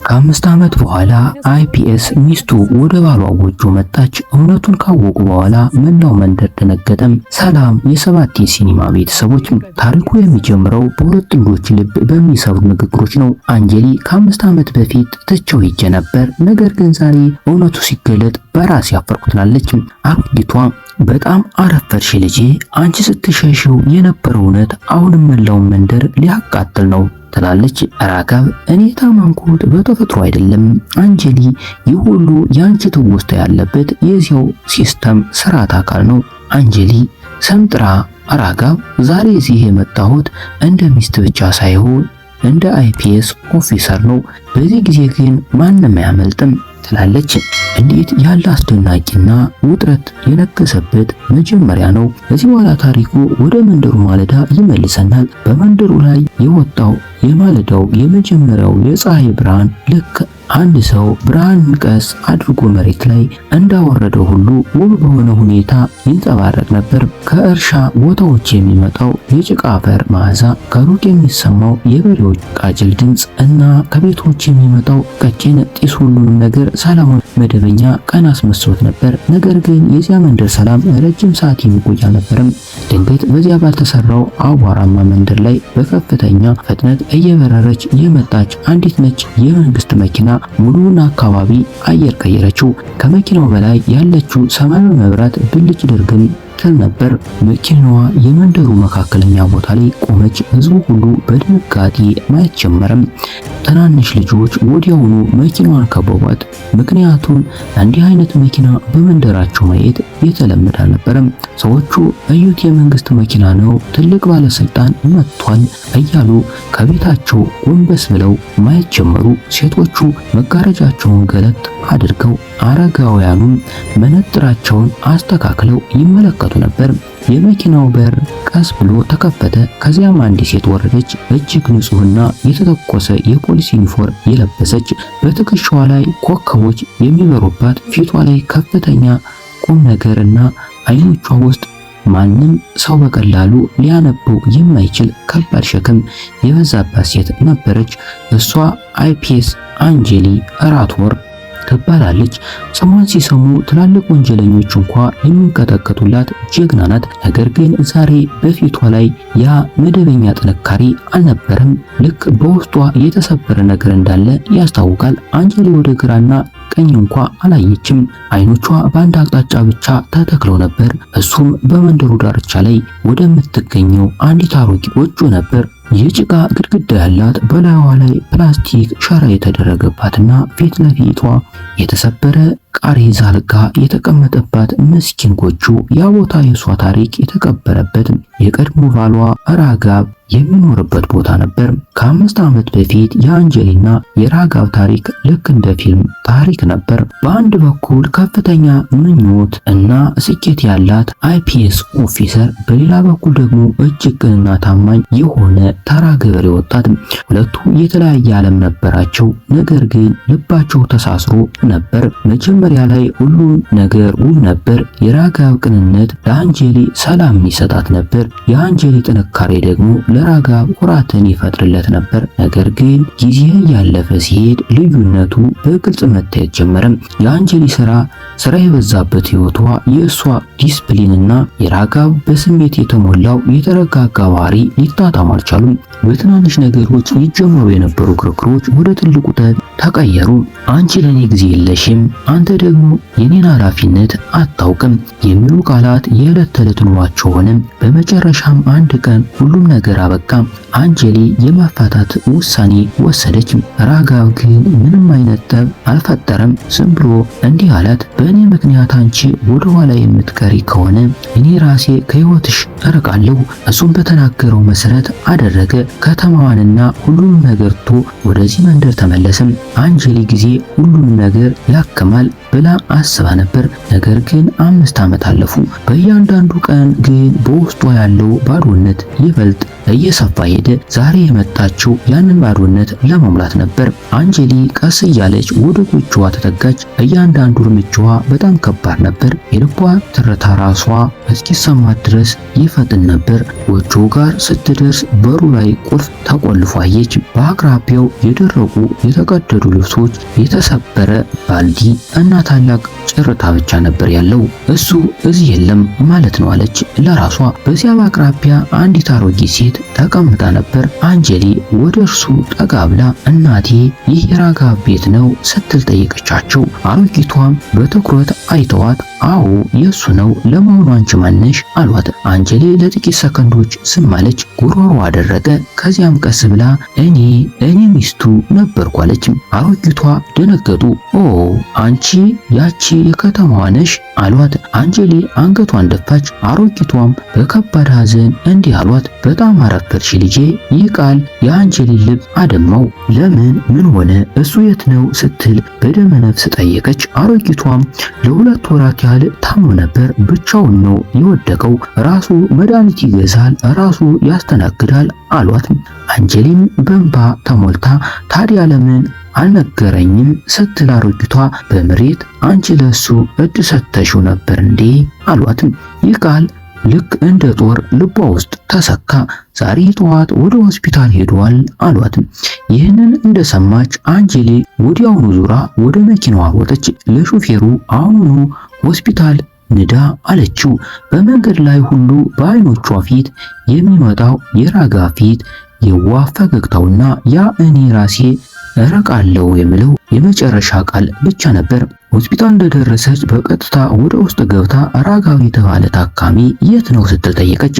ከ5 ዓመት በኋላ አይፒኤስ ሚስቱ ወደ ባሏ ጎጆ መጣች። እውነቱን ካወቁ በኋላ መላው መንደር ደነገጠም። ሰላም የሰባቴ ሲኒማ ቤተሰቦች፣ ታሪኩ የሚጀምረው በሁለት ጥንዶች ልብ በሚሰብሩ ንግግሮች ነው። አንጀሊ ከ5 ዓመት በፊት ትቼው ሄጄ ነበር፣ ነገር ግን ዛሬ እውነቱ ሲገለጥ በራስ ያፈርኩ ትላለች። አሮጊቷ በጣም አረፈርሽ ልጄ፣ አንቺ ስትሸሽው የነበረው እውነት አሁንም መላውን መንደር ሊያቃጥል ነው ትላለች። ራጋብ እኔ ታመንኩት በተፈጥሮ አይደለም አንጀሊ፣ ይህ ሁሉ የአንቺ ትውስታ ያለበት የዚያው ሲስተም ስርዓት አካል ነው። አንጀሊ ሰምጥራ ራጋብ ዛሬ እዚህ የመጣሁት እንደ ሚስት ብቻ ሳይሆን እንደ አይፒኤስ ኦፊሰር ነው። በዚህ ጊዜ ግን ማንም አያመልጥም ትላለች። እንዴት ያለ አስደናቂና ውጥረት የነገሰበት መጀመሪያ ነው። ከዚህ በኋላ ታሪኩ ወደ መንደሩ ማለዳ ይመልሰናል። በመንደሩ ላይ የወጣው የማለዳው የመጀመሪያው የፀሐይ ብርሃን ልክ አንድ ሰው ብርሃን ቀስ አድርጎ መሬት ላይ እንዳወረደው ሁሉ ውብ በሆነ ሁኔታ ይንጸባረቅ ነበር። ከእርሻ ቦታዎች የሚመጣው የጭቃ አፈር መዓዛ፣ ከሩቅ የሚሰማው የበሬዎች ቃጭል ድምፅ እና ከቤቶች የሚመጣው ቀጭን ጢስ ሁሉንም ነገር ሰላማዊ መደበኛ ቀን አስመስሎት ነበር። ነገር ግን የዚያ መንደር ሰላም ረጅም ሰዓት የሚቆይ አልነበረም። ድንገት በዚያ ባልተሰራው አቧራማ መንደር ላይ በከፍተኛ ፍጥነት እየበረረች የመጣች አንዲት ነጭ የመንግስት መኪና ሙሉውን አካባቢ አየር ቀየረችው። ከመኪናው በላይ ያለችው ሰማያዊ መብራት ብልጭ ድርግም ትል ነበር። መኪናዋ የመንደሩ መካከለኛ ቦታ ላይ ቆመች። ህዝቡ ሁሉ በድንጋጤ ማየት ጀመረም። ትናንሽ ልጆች ወዲያውኑ መኪናዋን ከበቧት። ምክንያቱም እንዲህ አይነት መኪና በመንደራቸው ማየት የተለመደ አልነበረም። ሰዎቹ እዩት፣ የመንግስት መኪና ነው፣ ትልቅ ባለስልጣን መጥቷል እያሉ ከቤታቸው ጎንበስ ብለው ማየት ጀመሩ። ሴቶቹ መጋረጃቸውን ገለጥ አድርገው፣ አረጋውያኑም መነጥራቸውን አስተካክለው ይመለከቱ ነበር። የመኪናው በር ቀስ ብሎ ተከፈተ። ከዚያም አንዲት ሴት ወረደች። እጅግ ንጹህና የተተኮሰ የፖሊስ ዩኒፎርም የለበሰች፣ በትከሻዋ ላይ ኮከቦች የሚበሩባት፣ ፊቷ ላይ ከፍተኛ ቁም ነገርና አይኖቿ ውስጥ ማንም ሰው በቀላሉ ሊያነበው የማይችል ከባድ ሸክም የበዛባት ሴት ነበረች። እሷ አይፒኤስ አንጀሊ ራትወር ትባላለች። ስሟን ሲሰሙ ትላልቅ ወንጀለኞች እንኳ የሚንቀጠቀጡላት ጀግና ናት። ነገር ግን ዛሬ በፊቷ ላይ ያ መደበኛ ጥንካሬ አልነበረም። ልክ በውስጧ የተሰበረ ነገር እንዳለ ያስታውቃል። አንጀሊ ወደ ግራና ቀኝ እንኳ አላየችም። አይኖቿ በአንድ አቅጣጫ ብቻ ተተክለው ነበር። እሱም በመንደሩ ዳርቻ ላይ ወደምትገኘው አንዲት አሮጌ ጎጆ ነበር። የጭቃ ግድግዳ ያላት፣ በላይዋ ላይ ፕላስቲክ ሸራ የተደረገባትና ፊት ለፊቷ የተሰበረ ቃሬዛ አልጋ የተቀመጠባት ምስኪን ጎጆ። ያ ቦታ የሷ ታሪክ የተቀበረበት የቀድሞ ባሏ ራጋብ የሚኖርበት ቦታ ነበር። ከ5 ዓመት በፊት የአንጀሊና የራጋብ ታሪክ ልክ እንደ ፊልም ታሪክ ነበር። በአንድ በኩል ከፍተኛ ምኞት እና ስኬት ያላት አይፒኤስ ኦፊሰር፣ በሌላ በኩል ደግሞ እጅግ ቅንና ታማኝ የሆነ ተራ ገበሬ ወጣት። ሁለቱ የተለያየ ዓለም ነበራቸው፣ ነገር ግን ልባቸው ተሳስሮ ነበር። መጀመሪያ ላይ ሁሉም ነገር ውብ ነበር። የራጋብ ቅንነት ለአንጀሊ ሰላም ይሰጣት ነበር። የአንጀሊ ጥንካሬ ደግሞ ለራጋብ ኩራትን ይፈጥርለት ነበር። ነገር ግን ጊዜ ያለፈ ሲሄድ ልዩነቱ በግልጽ መታየት ጀመረ። የአንጀሊ ስራ የበዛበት ህይወቷ፣ የእሷ ዲስፕሊንና የራጋብ በስሜት የተሞላው የተረጋጋ ባህሪ ሊጣጣሙ አልቻሉም። በትናንሽ ነገሮች ይጀመሩ የነበሩ ክርክሮች ወደ ትልቁ ጠብ ተቀየሩ። አንቺ ለኔ ጊዜ የለሽም፣ አንተ ደግሞ የኔን ኃላፊነት አታውቅም የሚሉ ቃላት የዕለት ተዕለት ኑሯቸው ሆነ። በመጨረሻም አንድ ቀን ሁሉም ነገር አበቃ። አንጀሊ የማፋታት ውሳኔ ወሰደች። ራጋብ ግን ምንም አይነት ጠብ አልፈጠረም። ዝም ብሎ እንዲህ አላት፣ በእኔ ምክንያት አንቺ ወደ ኋላ የምትቀሪ ከሆነ እኔ ራሴ ከህይወትሽ እርቃለሁ። እሱም በተናገረው መሰረት አደረገ። ከተማዋንና ሁሉንም ነገር ትቶ ወደዚህ መንደር ተመለሰም። አንጀሊ ጊዜ ሁሉንም ነገር ያከማል ብላ አስባ ነበር። ነገር ግን 5 ዓመት አለፉ። በእያንዳንዱ ቀን ግን በውስጧ ያለው ባዶነት ይበልጥ እየሰፋ ሄደ። ዛሬ የመጣችው ያንን ባዶነት ለመሙላት ነበር። አንጀሊ ቀስ እያለች ወደ ጎጆዋ ተጠጋች። እያንዳንዱ እርምጃዋ በጣም ከባድ ነበር። የልቧ ትርታ ራሷ እስኪሰማት ድረስ ይፈጥን ነበር። ጎጆ ጋር ስትደርስ በሩ ላይ ቁልፍ ተቆልፎ አየች። በአቅራቢያው የደረቁ የተቀደዱ ልብሶች፣ የተሰበረ ባልዲ እና ታላቅ ጭርታ ብቻ ነበር ያለው። እሱ እዚህ የለም ማለት ነው አለች ለራሷ። በዚያ በአቅራቢያ አንዲት አሮጌ ሴት ተቀምጣ ነበር። አንጀሊ ወደ እርሱ ጠጋ ብላ እናቴ ይህ የራጋብ ቤት ነው ስትል ጠየቀቻቸው። አሮጊቷም በትኩረት አይተዋት አዎ የሱ ነው፣ ለመሆኑ አንቺ ማነሽ አሏት። አንጀሊ ለጥቂት ሰከንዶች ዝም አለች። ጉሮሮ አደረቀ። ከዚያም ቀስ ብላ እኔ ሚስቱ ነበርኩ አለች። አሮጊቷ ደነገጡ። ኦ አንቺ ያቺ የከተማዋ ነሽ አሏት። አንጀሊ አንገቷን ደፋች። አሮጊቷም በከባድ ሐዘን እንዲህ አሏት፣ በጣም አረፈድሽ ልጄ። ይህ ቃል የአንጀሊን ልብ አደማው። ለምን ምን ሆነ እሱ የት ነው ስትል በደመ ነፍስ ጠየቀች። አሮጊቷም ለሁለት ወራት ያህል ታሞ ነበር፣ ብቻውን ነው የወደቀው፣ ራሱ መድኃኒት ይገዛል፣ ራሱ ያስተናግዳል አሏት። አንጀሊም በእንባ ተሞልታ ታዲያ ለምን አልነገረኝም ስትል አሮጊቷ በምሬት አንቺ ለሱ እድ ሰጥተሽው ነበር እንዴ አሏት። ይህ ቃል ልክ እንደ ጦር ልቧ ውስጥ ተሰካ። ዛሬ ጠዋት ወደ ሆስፒታል ሄዷል አሏት። ይህንን እንደሰማች አንጀሊ ወዲያውኑ ዙራ ወደ መኪናዋ ሮጠች። ለሹፌሩ አሁኑ ሆስፒታል ንዳ አለችው። በመንገድ ላይ ሁሉ በዓይኖቿ ፊት የሚመጣው የራጋብ ፊት፣ የዋህ ፈገግታውና ያ እኔ ራሴ እረቃለሁ የሚለው የመጨረሻ ቃል ብቻ ነበር። ሆስፒታል እንደደረሰች በቀጥታ ወደ ውስጥ ገብታ ራጋብ የተባለ ታካሚ የት ነው ስትል ጠየቀች።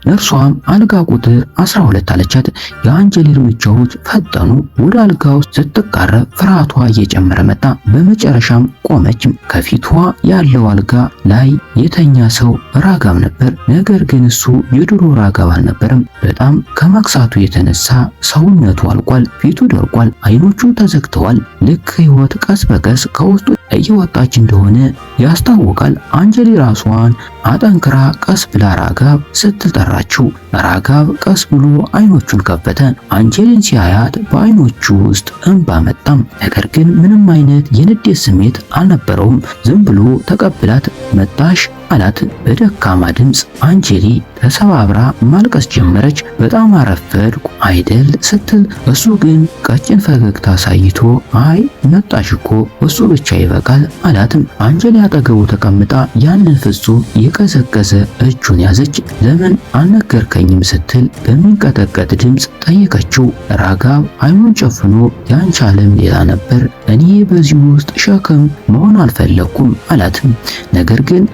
ነርሷም አልጋ ቁጥር 12 አለቻት። የአንጀሊ እርምጃዎች ፈጠኑ። ወደ አልጋ ውስጥ ስትቃረብ ፍርሃቷ እየጨመረ መጣ። በመጨረሻም ቆመች። ከፊቷ ያለው አልጋ ላይ የተኛ ሰው ራጋብ ነበር። ነገር ግን እሱ የድሮ ራጋብ አልነበረም። በጣም ከመክሳቱ የተነሳ ሰውነቱ አልቋል። ፊቱ ደርቋል። አይኖቹ ተዘግተዋል። ልክ ህይወት ቀስ በቀስ ከውስጡ እየወጣች እንደሆነ ያስታውቃል። አንጀሊ ራሷን አጠንክራ ቀስ ብላ ራጋብ ስትል ጠራችው። ራጋብ ቀስ ብሎ አይኖቹን ከፈተ። አንጀሊን ሲያያት በአይኖቹ ውስጥ እንባ መጣም። ነገር ግን ምንም አይነት የንዴት ስሜት አልነበረውም። ዝም ብሎ ተቀብላት መጣሽ አላት በደካማ ድምፅ። አንጀሊ ተሰባብራ ማልቀስ ጀመረች። በጣም አረፈድኩ አይደል ስትል እሱ ግን ቀጭን ፈገግታ አሳይቶ አይ መጣሽ እኮ እሱ ብቻ ይበቃል አላትም። አንጀሊ አጠገቡ ተቀምጣ ያንን ፍጹም የቀዘቀዘ እጁን ያዘች። ለምን አልነገርከኝም ስትል በሚንቀጠቀጥ ድምፅ ጠየቀችው። ራጋብ አይኑን ጨፍኖ ያንቺ ዓለም ሌላ ነበር፣ እኔ በዚህ ውስጥ ሸክም መሆን አልፈለኩም አላትም። ነገር ግን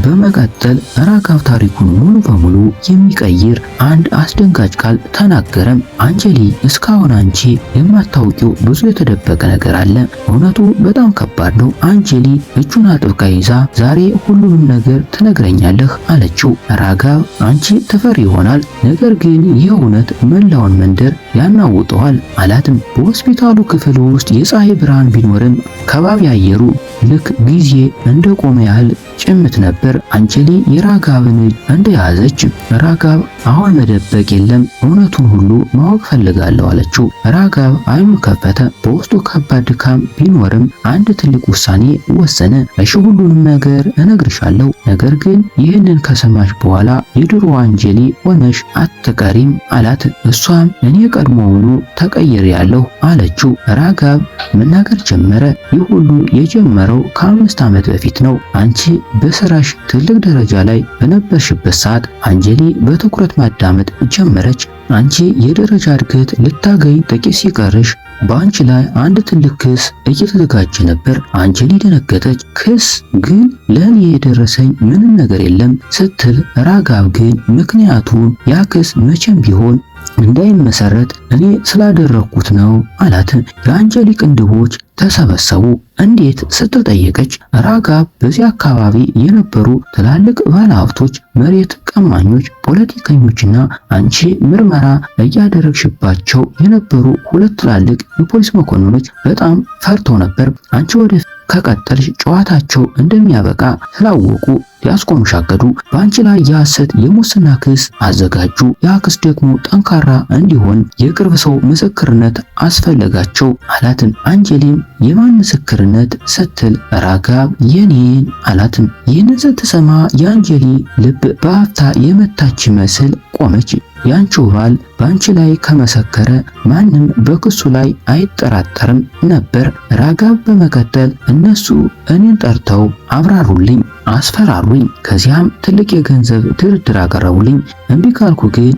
በመቀጠል ራጋብ ታሪኩን ሙሉ በሙሉ የሚቀይር አንድ አስደንጋጭ ቃል ተናገረም። አንጀሊ እስካሁን አንቺ የማታውቂው ብዙ የተደበቀ ነገር አለ። እውነቱ በጣም ከባድ ነው። አንጀሊ እጁን አጥብቃ ይዛ ዛሬ ሁሉንም ነገር ትነግረኛለህ አለችው። ራጋብ አንቺ ትፈሪ ይሆናል፣ ነገር ግን ይህ እውነት መላውን መንደር ያናውጠዋል አላትም። በሆስፒታሉ ክፍል ውስጥ የፀሐይ ብርሃን ቢኖርም ከባቢ አየሩ ልክ ጊዜ እንደቆመ ያህል ጭምት ነበር። አንጀሊ የራጋብን እጅ እንደያዘች ራጋብ አሁን መደበቅ የለም፣ እውነቱን ሁሉ ማወቅ ፈልጋለሁ አለችው። ራጋብ አይኑን ከፈተ። በውስጡ ከባድ ድካም ቢኖርም አንድ ትልቅ ውሳኔ ወሰነ። እሺ ሁሉንም ነገር እነግርሻለሁ፣ ነገር ግን ይህንን ከሰማሽ በኋላ የድሮ አንጀሊ ሆነሽ አትቀሪም አላት። እሷም እኔ ቀድሞውኑ ተቀይሬያለሁ አለችው። ራጋብ መናገር ጀመረ። ይህ ሁሉ የጀመረው ከ5 ዓመት በፊት ነው። አንቺ በስራሽ ትልቅ ደረጃ ላይ በነበርሽበት ሰዓት አንጀሊ በትኩረት ማዳመጥ ጀመረች። አንቺ የደረጃ እድገት ልታገኝ ጥቂት ሲቀርሽ በአንቺ ላይ አንድ ትልቅ ክስ እየተዘጋጀ ነበር። አንጀሊ ደነገጠች። ክስ? ግን ለእኔ የደረሰኝ ምንም ነገር የለም ስትል ራጋብ ግን ምክንያቱም ያ ክስ መቼም ቢሆን እንዳይመሰረት እኔ ስላደረኩት ነው አላት። የአንጀሊ ቅንድቦች ተሰበሰቡ። እንዴት ስትል ጠየቀች። ራጋብ በዚህ አካባቢ የነበሩ ትላልቅ ባለሀብቶች፣ መሬት ቀማኞች፣ ፖለቲከኞችና አንቺ ምርመራ እያደረግሽባቸው የነበሩ 2 ትላልቅ የፖሊስ መኮንኖች በጣም ፈርተው ነበር። አንቺ ወደ ከቀጠልሽ ጨዋታቸው እንደሚያበቃ ስላወቁ ሊያስቆሙሽ አቀዱ። በአንቺ ላይ የሐሰት የሙስና ክስ አዘጋጁ። ያ ክስ ደግሞ ጠንካራ እንዲሆን የቅርብ ሰው ምስክርነት አስፈለጋቸው አላትም። አንጀሊም የማን ምስክርነት ስትል ራጋብ የኔን አላትም። ይህንን ስትሰማ የአንጀሊ ልብ በአፍታ የመታች ይመስል ቆመች። ያንቺው ባል በአንቺ ላይ ከመሰከረ ማንም በክሱ ላይ አይጠራጠርም ነበር። ራጋብ በመቀጠል እነሱ እኔን ጠርተው አብራሩልኝ፣ አስፈራሩኝ። ከዚያም ትልቅ የገንዘብ ድርድር አቀረቡልኝ። እምቢ ካልኩ ግን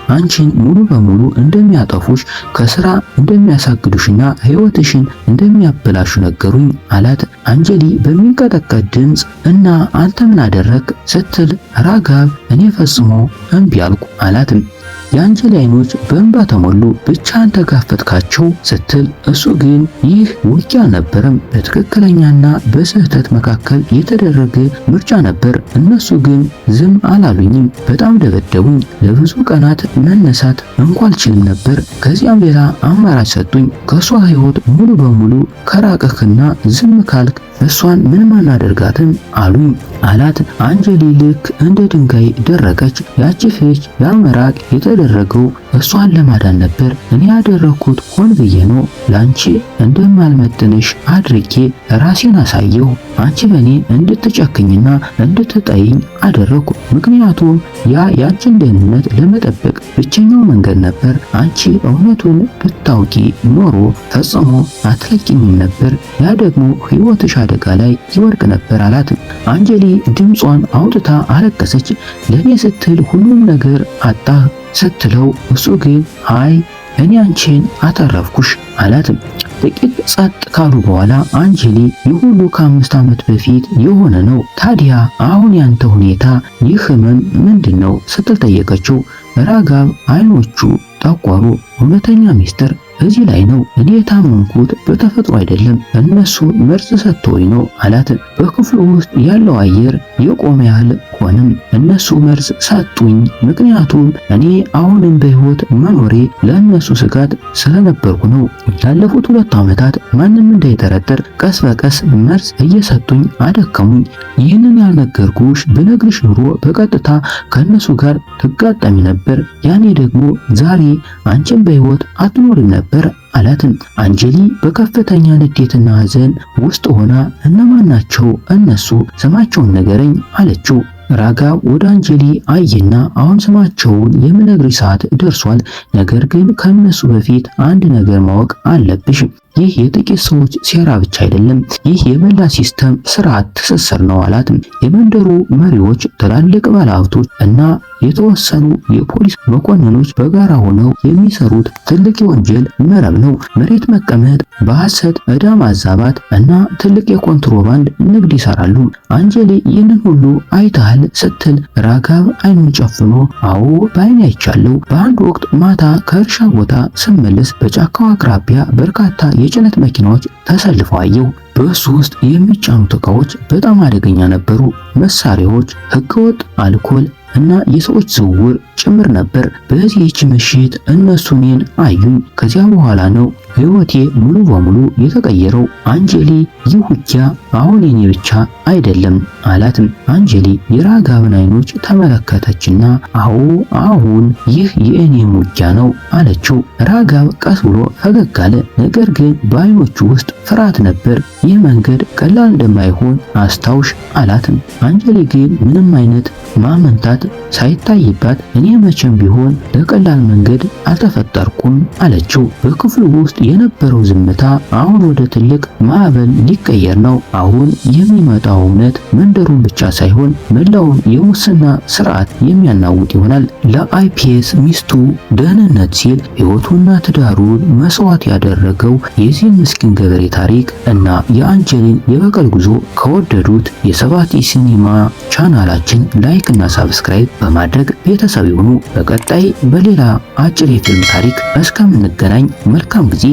አንቺን ሙሉ በሙሉ እንደሚያጠፉሽ፣ ከስራ እንደሚያሳግዱሽና ሕይወትሽን እንደሚያበላሹ ነገሩኝ አላት። አንጀሊ በሚንቀጠቀጥ ድምፅ እና አንተ ምን አደረግ ስትል ራጋብ እኔ ፈጽሞ እምቢ አልኩ አላትም። የአንጀሊ አይኖች በእንባ ተሞሉ። ብቻህን ተጋፈጥካቸው ስትል እሱ ግን ይህ ውጊያ አልነበረም፣ በትክክለኛና በስህተት መካከል የተደረገ ምርጫ ነበር። እነሱ ግን ዝም አላሉኝም፣ በጣም ደበደቡኝ። ለብዙ ቀናት መነሳት እንኳ አልችልም ነበር። ከዚያም ሌላ አማራጭ ሰጡኝ። ከሷ ሕይወት ሙሉ በሙሉ ከራቀክና ዝም ካልክ እሷን ምንም አናደርጋትም አሉኝ አላት። አንጀሊ ልክ እንደ ድንጋይ ደረቀች። ያቺ ፍች ያመራቅ የተደረገው እሷን ለማዳን ነበር። እኔ ያደረኩት ሆን ብዬ ነው። ላንቺ እንደማልመጥንሽ አድርጌ ራሴን አሳየሁ። አንቺ በእኔ እንድትጨክኝና እንድትጠይኝ አደረኩ። ምክንያቱም ያ ያንቺን ደህንነት ለመጠበቅ ብቸኛው መንገድ ነበር። አንቺ እውነቱን ብታውቂ ኖሮ ፈጽሞ አትለቂኝም ነበር። ያ ደግሞ ሕይወትሽ አደጋ ላይ ይወድቅ ነበር አላት። አንጀሊ ድምጿን አውጥታ አለቀሰች። ለኔ ስትል ሁሉም ነገር አጣህ ስትለው እሱ ግን አይ እኔ አንቺን አተረፍኩሽ አላት። ጥቂት ጸጥ ካሉ በኋላ አንጀሊ ይህ ሁሉ ከ5 ዓመት በፊት የሆነ ነው። ታዲያ አሁን ያንተ ሁኔታ ይህ ህመም ምንድነው ስትል ጠየቀችው። ራጋብ አይኖቹ ጠቆሩ። እውነተኛ ሚስጥር እዚህ ላይ ነው። እኔ የታመምኩት በተፈጥሮ አይደለም፣ እነሱ መርዝ ሰጥተውኝ ነው አላት። በክፍሉ ውስጥ ያለው አየር የቆመ ያህል ሆነም። እነሱ መርዝ ሰጡኝ፣ ምክንያቱም እኔ አሁንም በህይወት መኖሬ ለእነሱ ስጋት ስለነበርኩ ነው። ላለፉት 2 ዓመታት ማንም እንዳይጠረጠር ቀስ በቀስ መርዝ እየሰጡኝ አደከሙኝ። ይህንን ያልነገርኩሽ ብነግርሽ ኑሮ በቀጥታ ከእነሱ ጋር ትጋጠሚ ነበር። ያኔ ደግሞ ዛሬ አንቺን በህይወት አትኖሪም ነበር አላትን። አንጀሊ በከፍተኛ ንዴትና ሐዘን ውስጥ ሆና እነማን ናቸው እነሱ? ስማቸውን ንገረኝ አለችው። ራጋብ ወደ አንጀሊ አየና አሁን ስማቸውን የምነግርሽ ሰዓት ደርሷል። ነገር ግን ከነሱ በፊት አንድ ነገር ማወቅ አለብሽ። ይህ የጥቂት ሰዎች ሴራ ብቻ አይደለም፣ ይህ የመላ ሲስተም ስርዓት ትስስር ነው አላት። የመንደሩ መሪዎች፣ ትላልቅ ባለሀብቶች እና የተወሰኑ የፖሊስ መኮንኖች በጋራ ሆነው የሚሰሩት ትልቅ የወንጀል መረብ ነው። መሬት መቀመጥ፣ በሐሰት ዕዳ ማዛባት እና ትልቅ የኮንትሮባንድ ንግድ ይሰራሉ። አንጀሊ ይህንን ሁሉ አይተሃል ስትል ራጋብ አይኑን ጨፍኖ አዎ በአይኔ አይቻለሁ። በአንድ ወቅት ማታ ከእርሻ ቦታ ስመለስ በጫካው አቅራቢያ በርካታ የጭነት መኪናዎች ተሰልፈው አየሁ። በእሱ ውስጥ የሚጫኑት ዕቃዎች በጣም አደገኛ ነበሩ። መሳሪያዎች፣ ህገወጥ አልኮል እና የሰዎች ዝውውር ጭምር ነበር። በዚህች ምሽት እነሱ እኔን አዩኝ። ከዚያ በኋላ ነው ህይወቴ ሙሉ በሙሉ የተቀየረው። አንጀሊ ይህ ውጊያ አሁን የኔ ብቻ አይደለም አላትም። አንጀሊ የራጋብን አይኖች ተመለከተችና አዎ አሁን ይህ የእኔም ውጊያ ነው አለችው። ራጋብ ቀስ ብሎ ፈገግ አለ። ነገር ግን በአይኖቹ ውስጥ ፍርሃት ነበር። ይህ መንገድ ቀላል እንደማይሆን አስታውሽ አላትም። አንጀሊ ግን ምንም አይነት ማመንታት ሳይታይባት እኔ መቼም ቢሆን ለቀላል መንገድ አልተፈጠርኩም አለችው። በክፍሉ ውስጥ የነበረው ዝምታ አሁን ወደ ትልቅ ማዕበል ሊቀየር ነው። አሁን የሚመጣው እውነት መንደሩን ብቻ ሳይሆን መላውን የሙስና ስርዓት የሚያናውጥ ይሆናል። ለአይፒኤስ ሚስቱ ደህንነት ሲል ሕይወቱና ትዳሩን መስዋዕት ያደረገው የዚህ ምስኪን ገበሬ ታሪክ እና የአንጀሊን የበቀል ጉዞ ከወደዱት የሰባቲ ሲኒማ ቻናላችን ላይክ እና ሳብስክራይብ በማድረግ ቤተሰብ ይሁኑ። በቀጣይ በሌላ አጭር የፊልም ታሪክ እስከምንገናኝ መልካም ጊዜ